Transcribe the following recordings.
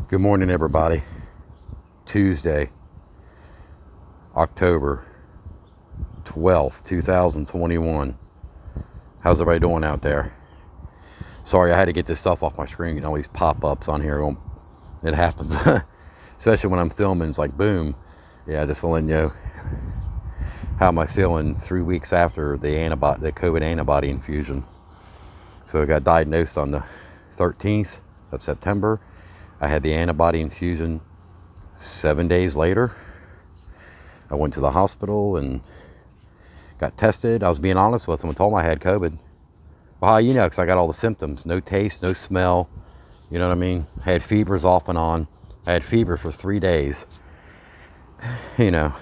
Good morning, everybody. Tuesday, October 12th, 2021. How's everybody doing out there? Sorry, I had to get this stuff off my screen. You know, all these pop-ups on here. It happens. Especially when I'm filming. It's like, boom. Yeah, just letting you know how am I feeling 3 weeks after the COVID antibody infusion. So I got diagnosed on the 13th of September. I had the antibody infusion 7 days later. I went to the hospital and got tested. I was being honest with them and told them I had COVID. Well, how you know? Because I got all the symptoms. No taste, no smell. You know what I mean? I had fevers off and on. I had fever for 3 days. You know,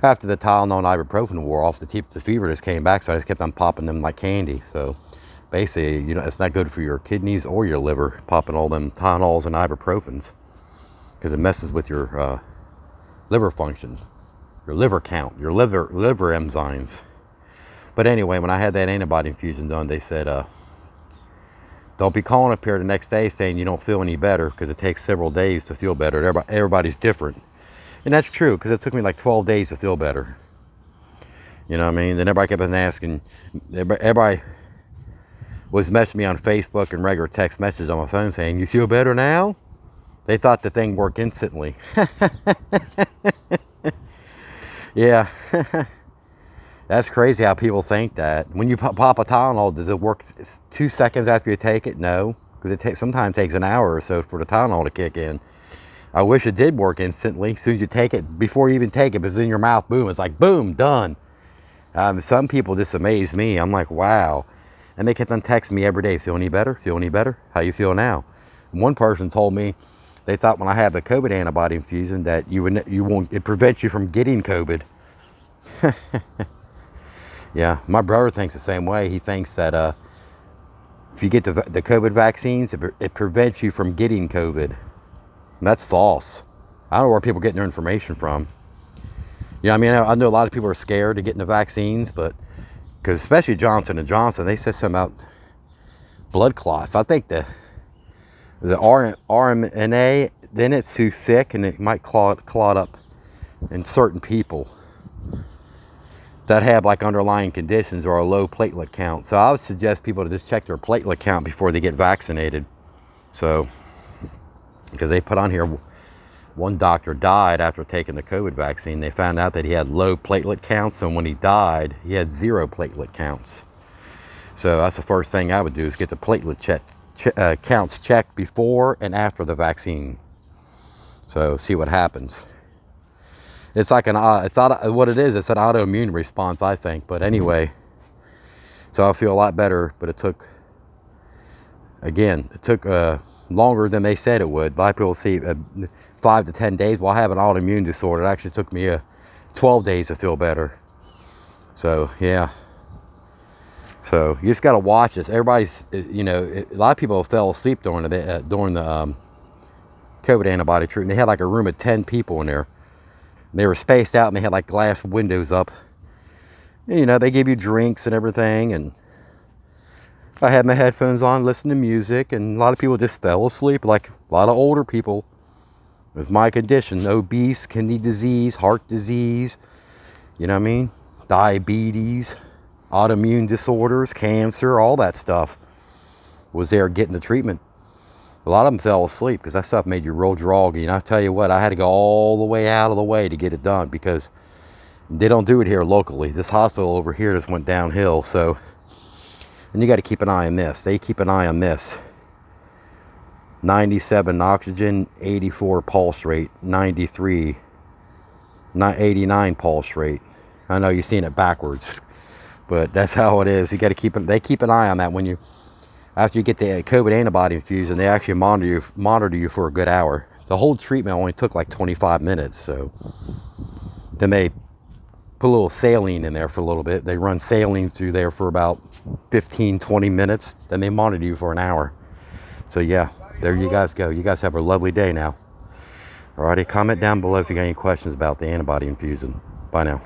after the Tylenol and ibuprofen wore off, the fever just came back, so I just kept on popping them like candy. So basically, you know, it's not good for your kidneys or your liver, popping all them Tylenols and ibuprofens, because it messes with your liver function, your liver count, your liver enzymes. But anyway, when I had that antibody infusion done, they said, don't be calling up here the next day saying you don't feel any better, because it takes several days to feel better. Everybody's different. And that's true, because it took me like 12 days to feel better. You know what I mean? Then everybody kept on asking, everybody was messaging me on Facebook and regular text messages on my phone saying, you feel better now? They thought the thing worked instantly. Yeah. That's crazy how people think that. When you pop a Tylenol, does it work 2 seconds after you take it? No, because it sometimes takes an hour or so for the Tylenol to kick in. I wish it did work instantly. As soon as you take it, before you even take it, it's in your mouth, boom. It's like, boom, done. Some people just amaze me. I'm like, wow. And they kept on texting me every day, feel any better? Feel any better? How you feel now? And one person told me they thought when I had the COVID antibody infusion that it prevents you from getting COVID. Yeah, my brother thinks the same way. He thinks that if you get the COVID vaccines, it prevents you from getting COVID. And that's false. I don't know where people get their information from. You know, I mean, I know a lot of people are scared of getting the vaccines, but because especially Johnson & Johnson, they said something about blood clots. I think the RNA, then it's too thick and it might clot up in certain people that have like underlying conditions or a low platelet count. So I would suggest people to just check their platelet count before they get vaccinated. So, because they put on here, one doctor died after taking the COVID vaccine. They found out that he had low platelet counts, and when he died, he had 0 platelet counts. So that's the first thing I would do, is get the platelet counts checked before and after the vaccine. So see what happens. It's like what it is. It's an autoimmune response, I think. But anyway, so I feel a lot better. But it took longer than they said it would. A lot of people see 5 to 10 days. Well, I have an autoimmune disorder. It actually took me 12 days to feel better. So yeah. So you just got to watch this. Everybody's, you know, a lot of people fell asleep during the COVID antibody treatment. They had like a room of 10 people in there. They were spaced out and they had like glass windows up. And, you know, they gave you drinks and everything. And I had my headphones on, listening to music. And a lot of people just fell asleep. Like a lot of older people with my condition. Obese, kidney disease, heart disease. You know what I mean? Diabetes, autoimmune disorders, cancer, all that stuff was there getting the treatment. A lot of them fell asleep because that stuff made you real droggy. And I tell you what, I had to go all the way out of the way to get it done because they don't do it here locally. This hospital over here just went downhill. So, and you got to keep an eye on this. They keep an eye on this. 97 oxygen, 84 pulse rate, 93, 89 pulse rate. I know you're seeing it backwards, but that's how it is. You got to they keep an eye on that when after you get the COVID antibody infusion, they actually monitor you for a good hour. The whole treatment only took like 25 minutes. So then they put a little saline in there for a little bit. They run saline through there for about 15, 20 minutes. Then they monitor you for an hour. So yeah, there you guys go. You guys have a lovely day now. Alrighty, comment down below if you got any questions about the antibody infusion. Bye now.